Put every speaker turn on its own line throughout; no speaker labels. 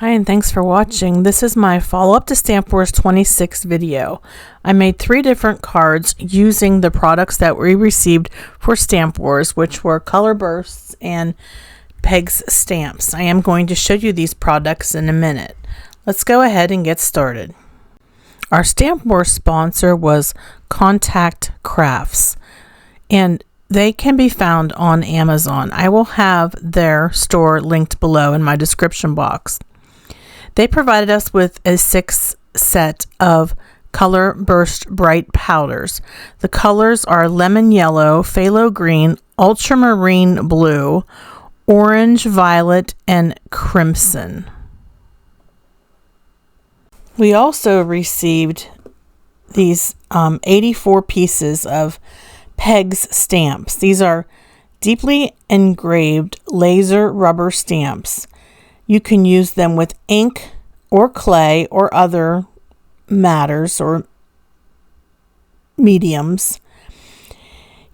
Hi, and thanks for watching. This is my follow-up to Stampwars 26 video. I made 3 different cards using the products that we received for Stampwars, which were Color Bursts and Peg's Stamps. I am going to show you these products in a minute. Let's go ahead and get started. Our Stampwars sponsor was Contact Crafts, and they can be found on Amazon. I will have their store linked below in my description box. They provided us with a 6 set of Color Burst Bright powders. The colors are lemon yellow, phthalo green, ultramarine blue, orange, violet, and crimson. We also received these 84 pieces of Peg's stamps. These are deeply engraved laser rubber stamps. You can use them with ink or clay or other matters or mediums.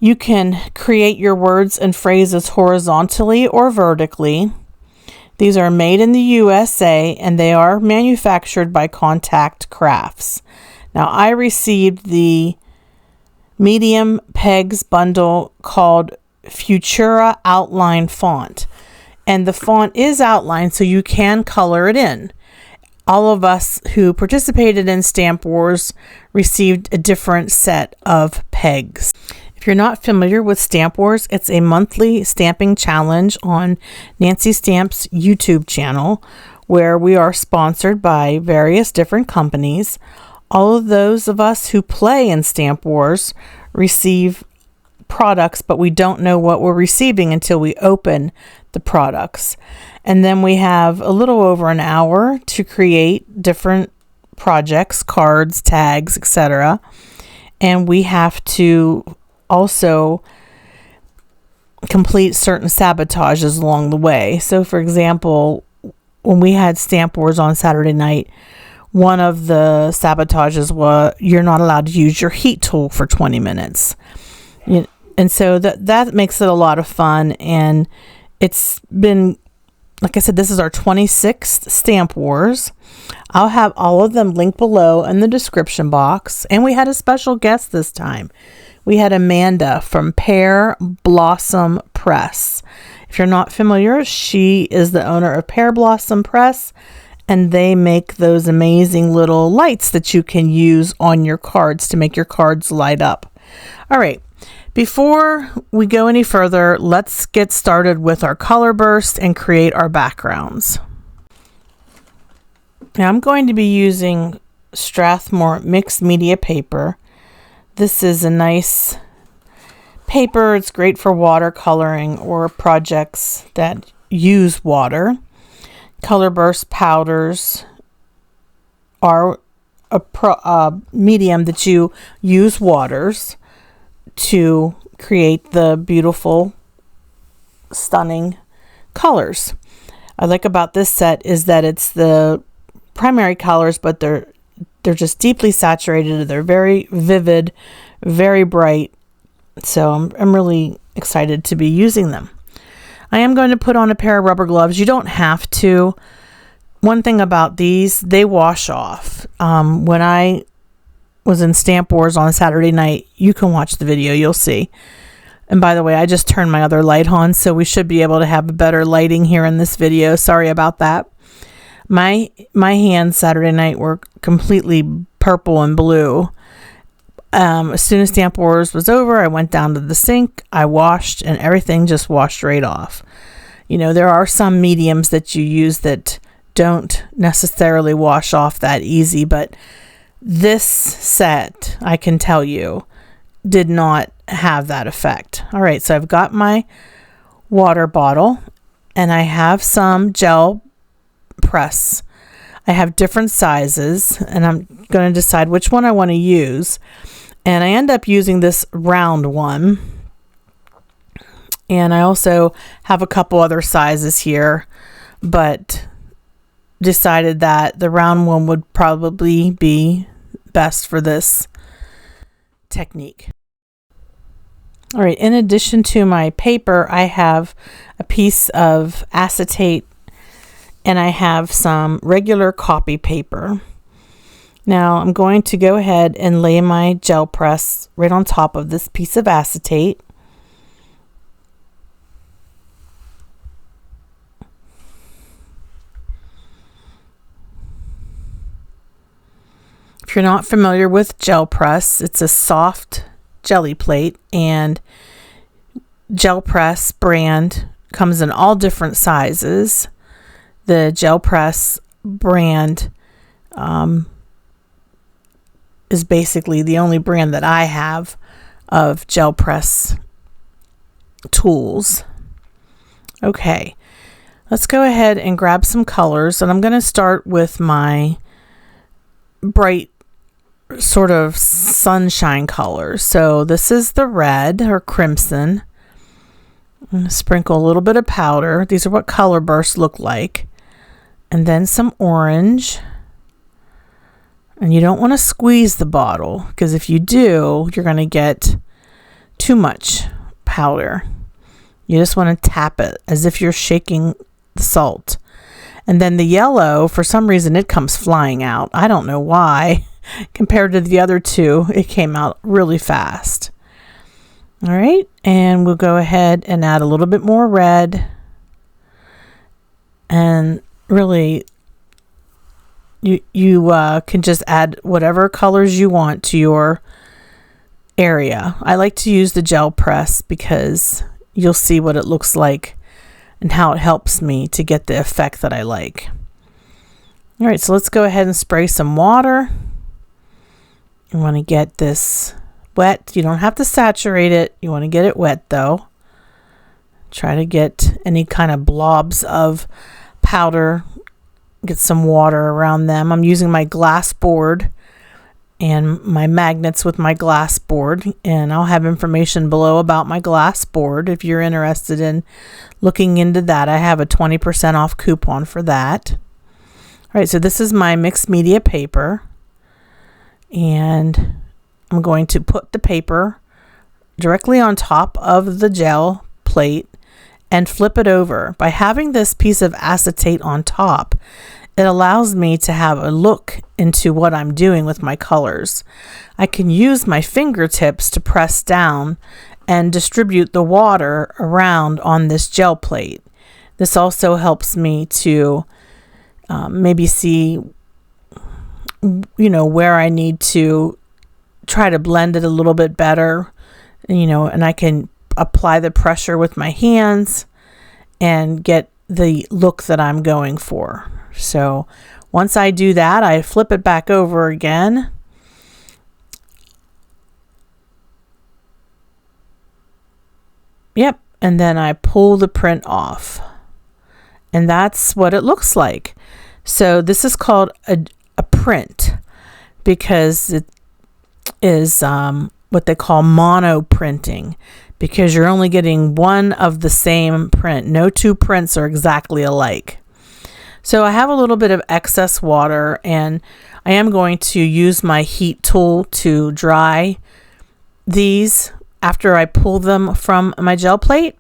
You can create your words and phrases horizontally or vertically. These are made in the USA and they are manufactured by Contact Crafts. Now, I received the medium Peg's bundle called Futura Outline Font. And the font is outlined so you can color it in. All of us who participated in Stampwars received a different set of pegs. If you're not familiar with Stampwars, it's a monthly stamping challenge on Nancy Stamp's YouTube channel where we are sponsored by various different companies. All of those of us who play in Stampwars receive products, but we don't know what we're receiving until we open the products. And then we have a little over an hour to create different projects, cards, tags, etc. And we have to also complete certain sabotages along the way. So for example, when we had Stampwars on Saturday night, one of the sabotages was you're not allowed to use your heat tool for 20 minutes. And so that makes it a lot of fun. And it's been, like I said, this is our 26th Stampwars. I'll have all of them linked below in the description box. And we had a special guest this time. We had Amanda from Pear Blossom Press. If you're not familiar, she is the owner of Pear Blossom Press. And they make those amazing little lights that you can use on your cards to make your cards light up. All right. Before we go any further, let's get started with our color burst and create our backgrounds. Now I'm going to be using Strathmore mixed media paper. This is a nice paper. It's great for watercoloring or projects that use water. Color burst powders are a medium that you use waters to create the beautiful, stunning colors. I like about this set is that it's the primary colors, but they're just deeply saturated. They're very vivid, very bright. So I'm really excited to be using them. I am going to put on a pair of rubber gloves. You don't have to. One thing about these, they wash off. When I was in Stampwars on Saturday night, you can watch the video, you'll see. And by the way, I just turned my other light on, so we should be able to have a better lighting here in this video. Sorry about that. My hands Saturday night were completely purple and blue. As soon as Stampwars was over, I went down to the sink, I washed, and everything just washed right off. You know, there are some mediums that you use that don't necessarily wash off that easy, but this set, I can tell you, did not have that effect. All right, so I've got my water bottle and I have some gel press. I have different sizes and I'm going to decide which one I want to use. And I end up using this round one. And I also have a couple other sizes here, but decided that the round one would probably be best for this technique. All right, in addition to my paper, I have a piece of acetate and I have some regular copy paper. Now I'm going to go ahead and lay my gel press right on top of this piece of acetate. If you're not familiar with gel press, it's a soft jelly plate, and gel press brand comes in all different sizes. The gel press brand is basically the only brand that I have of gel press tools. Okay, let's go ahead and grab some colors, and I'm going to start with my bright sort of sunshine colors. So this is the red or crimson. I'm going to sprinkle a little bit of powder. These are what color bursts look like. And then some orange. And you don't want to squeeze the bottle, because if you do, you're going to get too much powder. You just want to tap it as if you're shaking the salt. And then the yellow, for some reason, it comes flying out. I don't know why. Compared to the other two, it came out really fast. All right, and we'll go ahead and add a little bit more red. And really, you can just add whatever colors you want to your area. I like to use the gel press because you'll see what it looks like and how it helps me to get the effect that I like. All right, so let's go ahead and spray some water. You want to get this wet. You don't have to saturate it. You want to get it wet though. Try to get any kind of blobs of powder. Get some water around them. I'm using my glass board and my magnets with my glass board, and I'll have information below about my glass board if you're interested in looking into that. I have a 20% off coupon for that. All right, so this is my mixed media paper, and I'm going to put the paper directly on top of the gel plate and flip it over. By having this piece of acetate on top, it allows me to have a look into what I'm doing with my colors. I can use my fingertips to press down and distribute the water around on this gel plate. This also helps me to maybe see, where I need to try to blend it a little bit better, and I can apply the pressure with my hands and get the look that I'm going for. So once I do that, I flip it back over again. Yep, and then I pull the print off. And that's what it looks like. So this is called a print because it is what they call mono printing, because you're only getting one of the same print. No two prints are exactly alike. So I have a little bit of excess water, and I am going to use my heat tool to dry these after I pull them from my gel plate.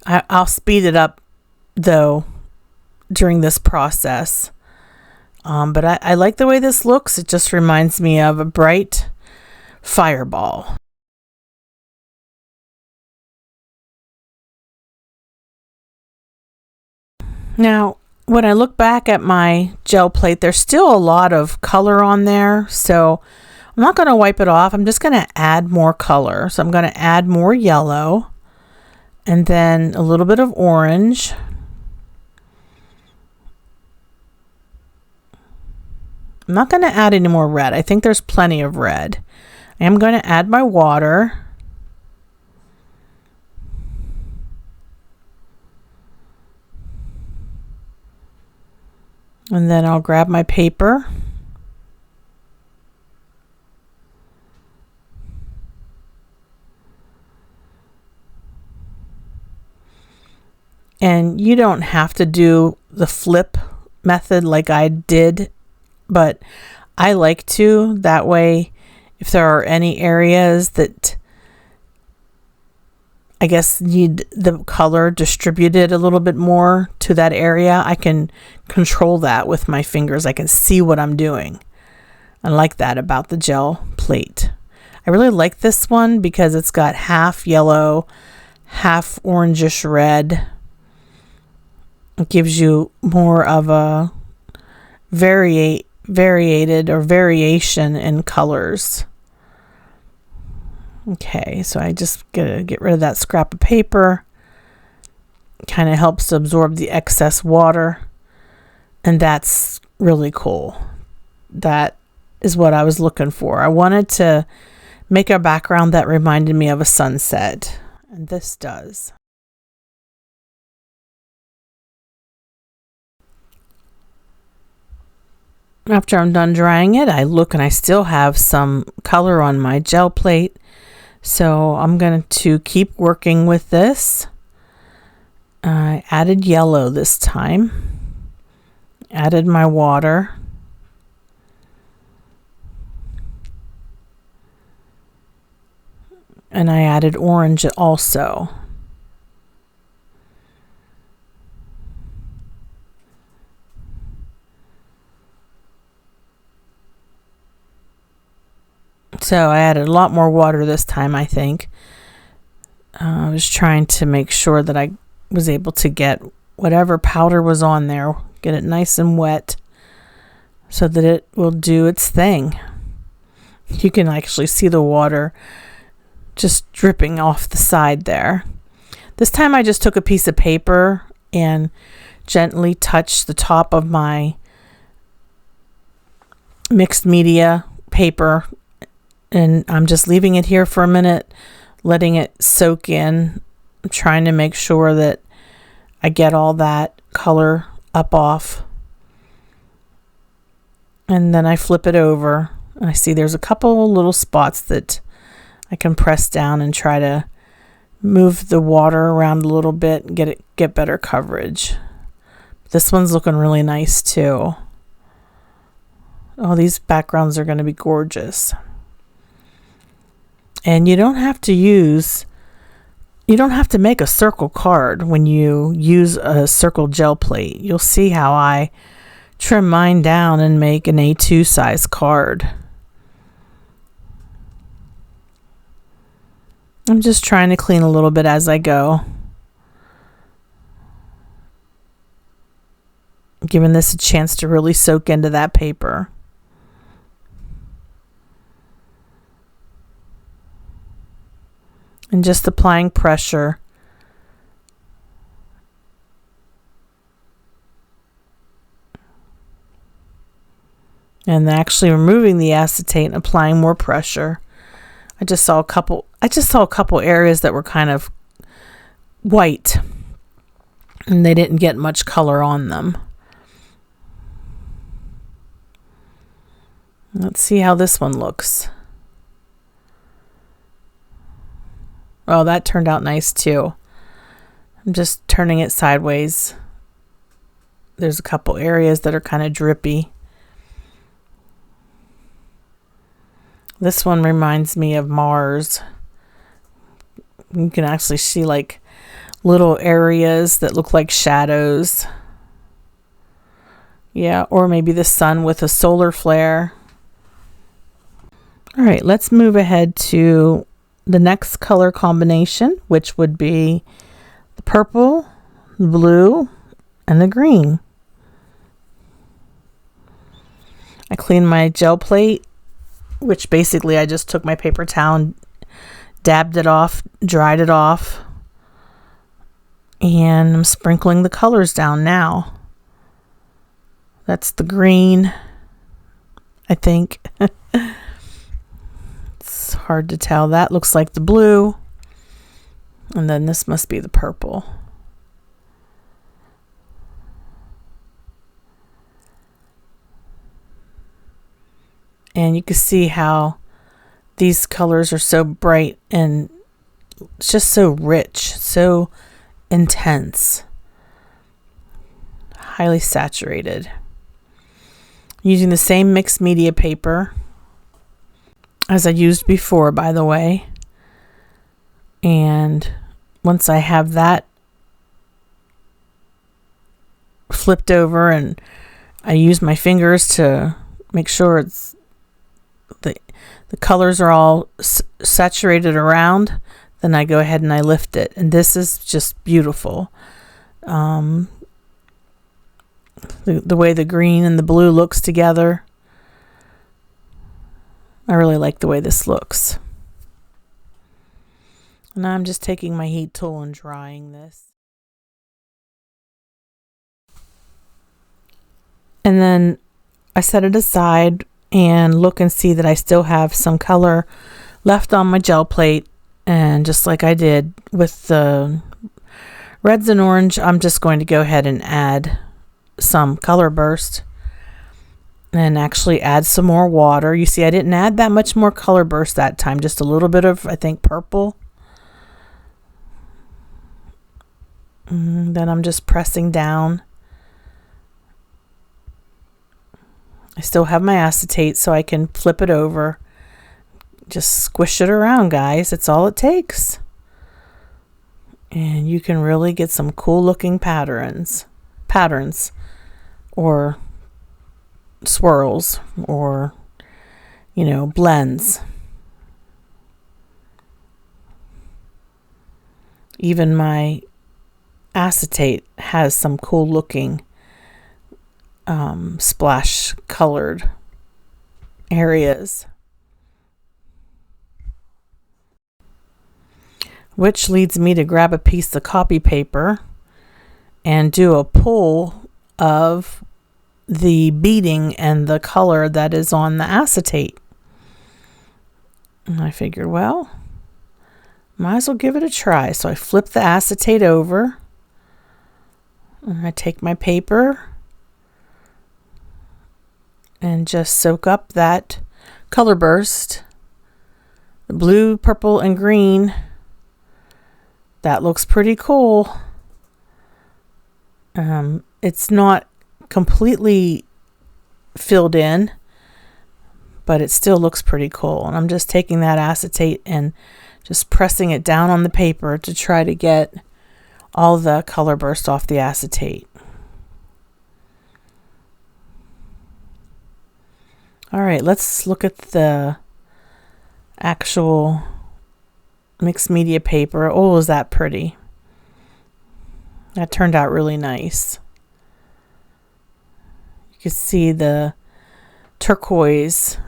I'll speed it up though during this process. But I like the way this looks. It just reminds me of a bright fireball. Now, when I look back at my gel plate, there's still a lot of color on there. So I'm not going to wipe it off. I'm just going to add more color. So I'm going to add more yellow and then a little bit of orange. I'm not going to add any more red. I think there's plenty of red. I am going to add my water. And then I'll grab my paper. And you don't have to do the flip method like I did, but I like to. That way, if there are any areas that I guess, need the color distributed a little bit more to that area, I can control that with my fingers. I can see what I'm doing. I like that about the gel plate. I really like this one because it's got half yellow, half orangish red. It gives you more of a variated or variation in colors. Okay, so I just gotta get rid of that scrap of paper. Kind of helps to absorb the excess water. And that's really cool. That is what I was looking for. I wanted to make a background that reminded me of a sunset. And this does. After I'm done drying it, I look and I still have some color on my gel plate. So I'm going to keep working with this. I added yellow this time. Added my water. And I added orange also. So I added a lot more water this time, I think. I was trying to make sure that I was able to get whatever powder was on there, get it nice and wet so that it will do its thing. You can actually see the water just dripping off the side there. This time I just took a piece of paper and gently touched the top of my mixed media paper. And I'm just leaving it here for a minute, letting it soak in. I'm trying to make sure that I get all that color up off. And then I flip it over. And I see there's a couple little spots that I can press down and try to move the water around a little bit and get better coverage. This one's looking really nice too. Oh, these backgrounds are going to be gorgeous. And you don't have to make a circle card when you use a circle gel plate. You'll see how I trim mine down and make an A2 size card. I'm just trying to clean a little bit as I go. Giving this a chance to really soak into that paper. And just applying pressure. And actually removing the acetate and applying more pressure. I just saw a couple areas that were kind of white and they didn't get much color on them. Let's see how this one looks. Oh, that turned out nice too. I'm just turning it sideways. There's a couple areas that are kind of drippy. This one reminds me of Mars. You can actually see like little areas that look like shadows. Yeah, or maybe the sun with a solar flare. All right, let's move ahead to the next color combination, which would be the purple, the blue, and the green. I cleaned my gel plate, which basically I just took my paper towel and dabbed it off, dried it off, and I'm sprinkling the colors down now. That's the green, I think. It's hard to tell. That looks like the blue. And then this must be the purple. And you can see how these colors are so bright and it's just so rich, so intense, highly saturated. Using the same mixed media paper as I used before, by the way. And once I have that flipped over and I use my fingers to make sure it's the colors are all saturated around, then I go ahead and I lift it. And this is just beautiful. The way the green and the blue looks together. I really like the way this looks. And I'm just taking my heat tool and drying this. And then I set it aside and look and see that I still have some color left on my gel plate. And just like I did with the reds and orange, I'm just going to go ahead and add some color burst and actually add some more water. You see, I didn't add that much more color burst that time, just a little bit of, I think, purple. And then I'm just pressing down. I still have my acetate, so I can flip it over. Just squish it around, guys. That's all it takes. And you can really get some cool looking patterns or swirls or, you know, blends. Even my acetate has some cool looking splash colored areas. Which leads me to grab a piece of copy paper and do a pull of the beading and the color that is on the acetate. And I figured, well, might as well give it a try. So I flip the acetate over and I take my paper and just soak up that color burst. The blue, purple, and green. That looks pretty cool. It's not completely filled in, but it still looks pretty cool. And I'm just taking that acetate and just pressing it down on the paper to try to get all the color burst off the acetate. All right, let's look at the actual mixed media paper. Oh, is that pretty? That turned out really nice. You can see the turquoise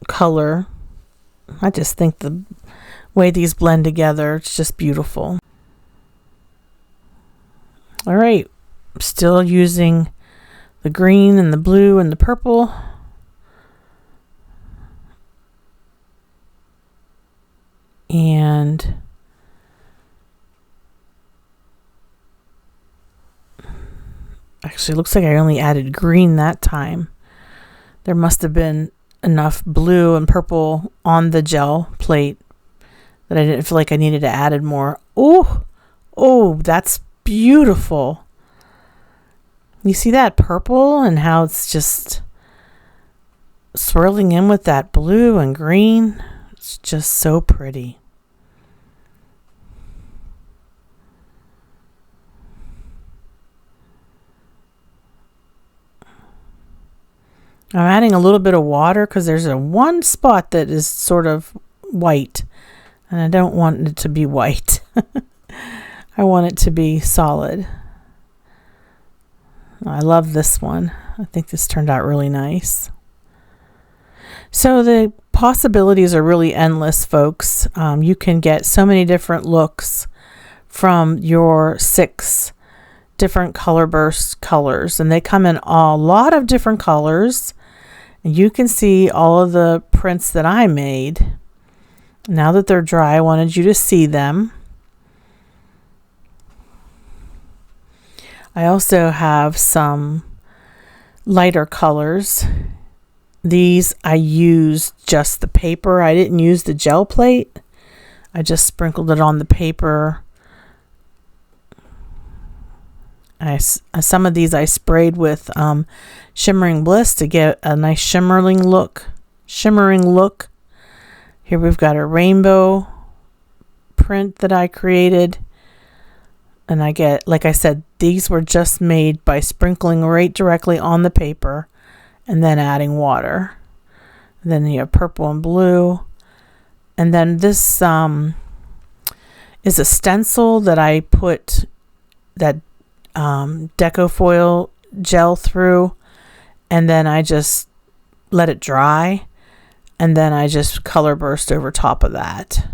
color. I just think the way these blend together, it's just beautiful. All right, I'm still using the green and the blue and the purple. And actually, it looks like I only added green that time. There must have been enough blue and purple on the gel plate that I didn't feel like I needed to add more. Oh, that's beautiful. You see that purple and how it's just swirling in with that blue and green? It's just so pretty. I'm adding a little bit of water because there's one spot that is sort of white, and I don't want it to be white. I want it to be solid. I love this one. I think this turned out really nice. So the possibilities are really endless, folks. You can get so many different looks from your 6 different color burst colors, and they come in a lot of different colors. And you can see all of the prints that I made. Now that they're dry, I wanted you to see them. I also have some lighter colors. These I used just the paper. I didn't use the gel plate. I just sprinkled it on the paper. Some of these I sprayed with Shimmering Bliss to get a nice shimmering look. Here we've got a rainbow print that I created. And I get, like I said, these were just made by sprinkling right directly on the paper and then adding water. And then you have purple and blue. And then this is a stencil that I put that deco foil gel through, and then I just let it dry, and then I just color burst over top of that.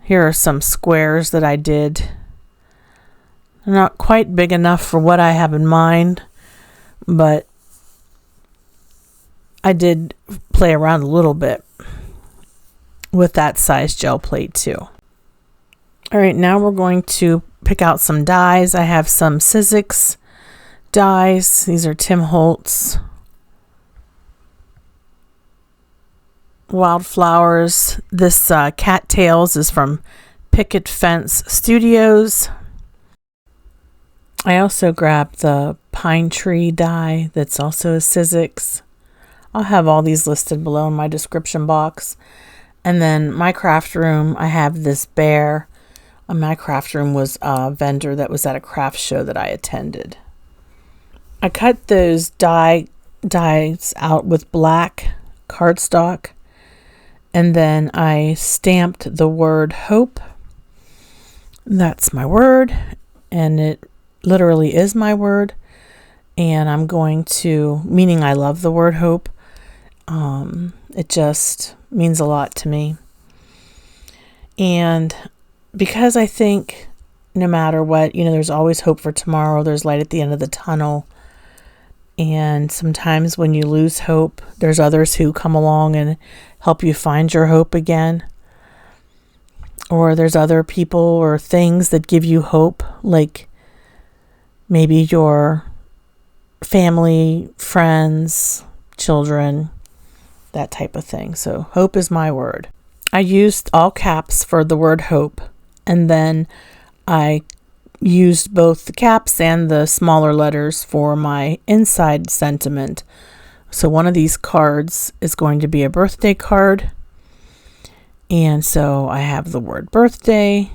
Here are some squares that I did. They're not quite big enough for what I have in mind, but I did play around a little bit with that size gel plate too. All right, now we're going to pick out some dies. I have some Sizzix dies. These are Tim Holtz wildflowers. This cattails is from Picket Fence Studios. I also grabbed the pine tree die that's also a Sizzix. I'll have all these listed below in my description box. And then my craft room, I have this bear. My craft room was a vendor that was at a craft show that I attended. I cut those dies out with black cardstock, and then I stamped the word hope. That's my word, and it literally is my word. And I'm going to, meaning I love the word hope. It just means a lot to me. And because I think no matter what, there's always hope for tomorrow. There's light at the end of the tunnel. And sometimes when you lose hope, there's others who come along and help you find your hope again. Or there's other people or things that give you hope, like maybe your family, friends, children, that type of thing. So hope is my word. I used all caps for the word hope, and then I used both the caps and the smaller letters for my inside sentiment. So one of these cards is going to be a birthday card. And so I have the word birthday.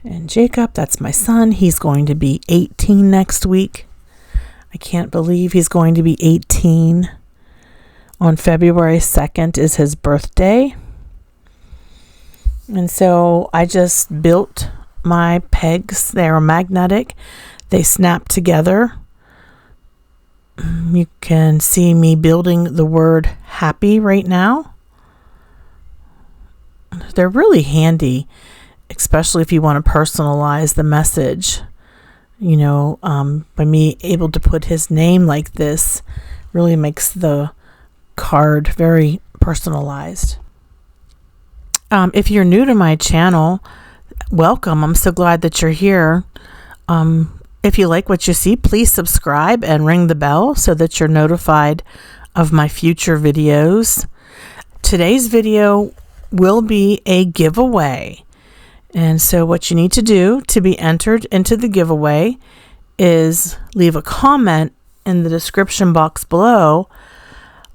And Jacob, that's my son. He's going to be 18 next week. I can't believe he's going to be 18. On February 2nd is his birthday. And so I just built my pegs. They're magnetic. They snap together. You can see me building the word happy right now. They're really handy, especially if you want to personalize the message. By me able to put his name like this really makes the card very personalized. If you're new to my channel, welcome. I'm so glad that you're here. If you like what you see, please subscribe and ring the bell so that you're notified of my future videos. Today's video will be a giveaway. And so what you need to do to be entered into the giveaway is leave a comment in the description box below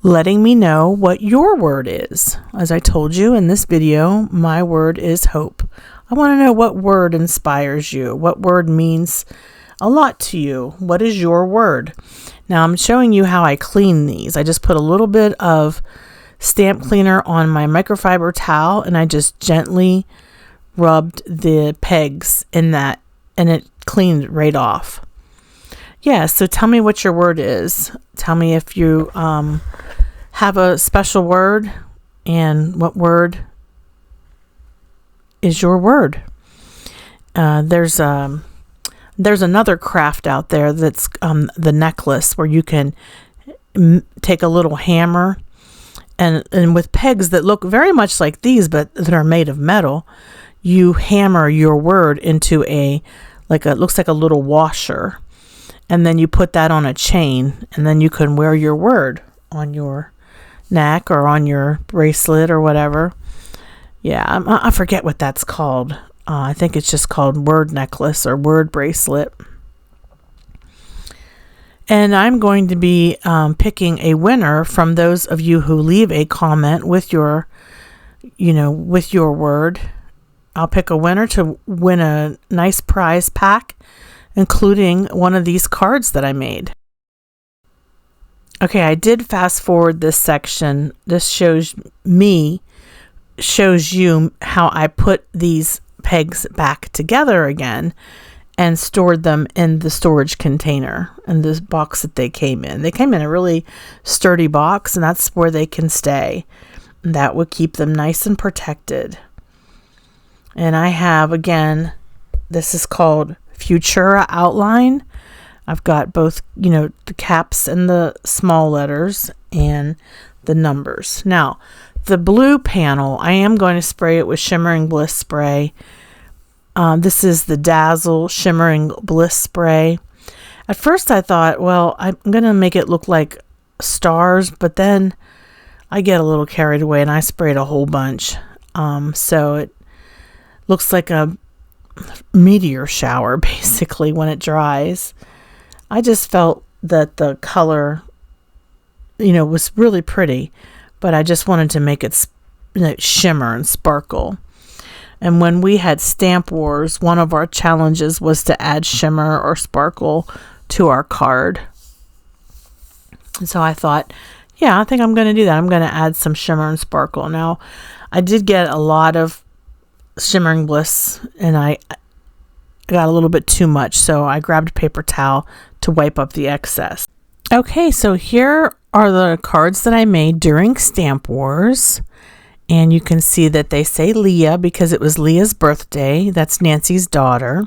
letting me know what your word is. As I told you in this video, my word is hope. I want to know what word inspires you, what word means a lot to you. What is your word? Now I'm showing you how I clean these. I just put a little bit of stamp cleaner on my microfiber towel, and I just gently rubbed the pegs in that, and it cleaned right off. Yeah, so tell me what your word is. Tell me if you have a special word, and what word is your word. There's another craft out there that's the necklace, where you can take a little hammer and with pegs that look very much like these, but that are made of metal, you hammer your word into it looks like a little washer. And then you put that on a chain, and then you can wear your word on your neck or on your bracelet or whatever. Yeah, I forget what that's called. I think it's just called word necklace or word bracelet. And I'm going to be picking a winner from those of you who leave a comment with your word. I'll pick a winner to win a nice prize pack, including one of these cards that I made. Okay, I did fast forward this section. This shows you how I put these pegs back together again and stored them in the storage container in this box that they came in. They came in a really sturdy box, and that's where they can stay. That would keep them nice and protected. And I have, again, this is called Futura Outline. I've got both, the caps and the small letters and the numbers. Now, the blue panel, I am going to spray it with Shimmering Bliss spray. This is the Dazzle Shimmering Bliss spray. At first I thought, well, I'm going to make it look like stars, but then I get a little carried away and I sprayed a whole bunch. So it looks like a meteor shower, basically, when it dries. I just felt that the color, was really pretty, but I just wanted to make it shimmer and sparkle. And when we had Stamp Wars, one of our challenges was to add shimmer or sparkle to our card. And so I thought, yeah, I think I'm going to do that. I'm going to add some shimmer and sparkle. Now, I did get a lot of Shimmering Bliss, and I got a little bit too much, so I grabbed a paper towel to wipe up the excess. Okay, so here are the cards that I made during Stamp Wars. And you can see that they say Leah because it was Leah's birthday. That's Nancy's daughter.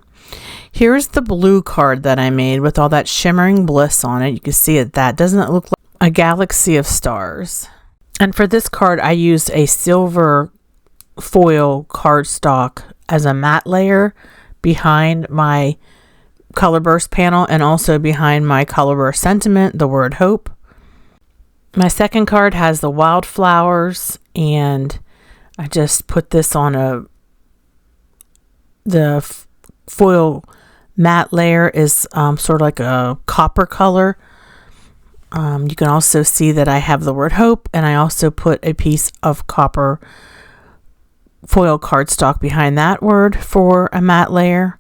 Here's the blue card that I made with all that Shimmering Bliss on it. You can see it. That doesn't it look like a galaxy of stars? And for this card, I used a silver foil cardstock as a matte layer behind my Colorburst panel and also behind my Colorburst sentiment, the word hope. My second card has the wildflowers, and I just put this on the foil matte layer is sort of like a copper color. You can also see that I have the word hope, and I also put a piece of copper foil cardstock behind that word for a matte layer.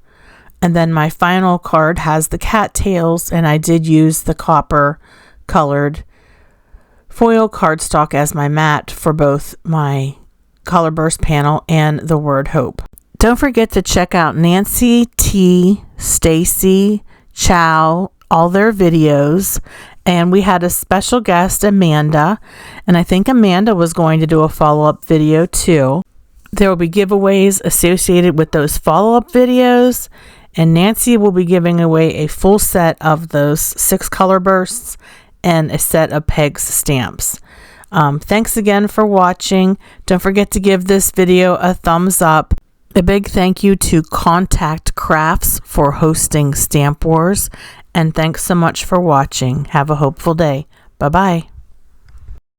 And then my final card has the cattails, and I did use the copper colored foil cardstock as my matte for both my Colorburst panel and the word hope. Don't forget to check out Nancy, T, Stacy, Chow, all their videos. And we had a special guest, Amanda, and I think Amanda was going to do a follow-up video too. There will be giveaways associated with those follow-up videos, and Nancy will be giving away a full set of those 6 color bursts and a set of Pegs stamps. Thanks again for watching. Don't forget to give this video a thumbs up. A big thank you to Contact Crafts for hosting Stamp Wars. And thanks so much for watching. Have a hopeful day. Bye-bye.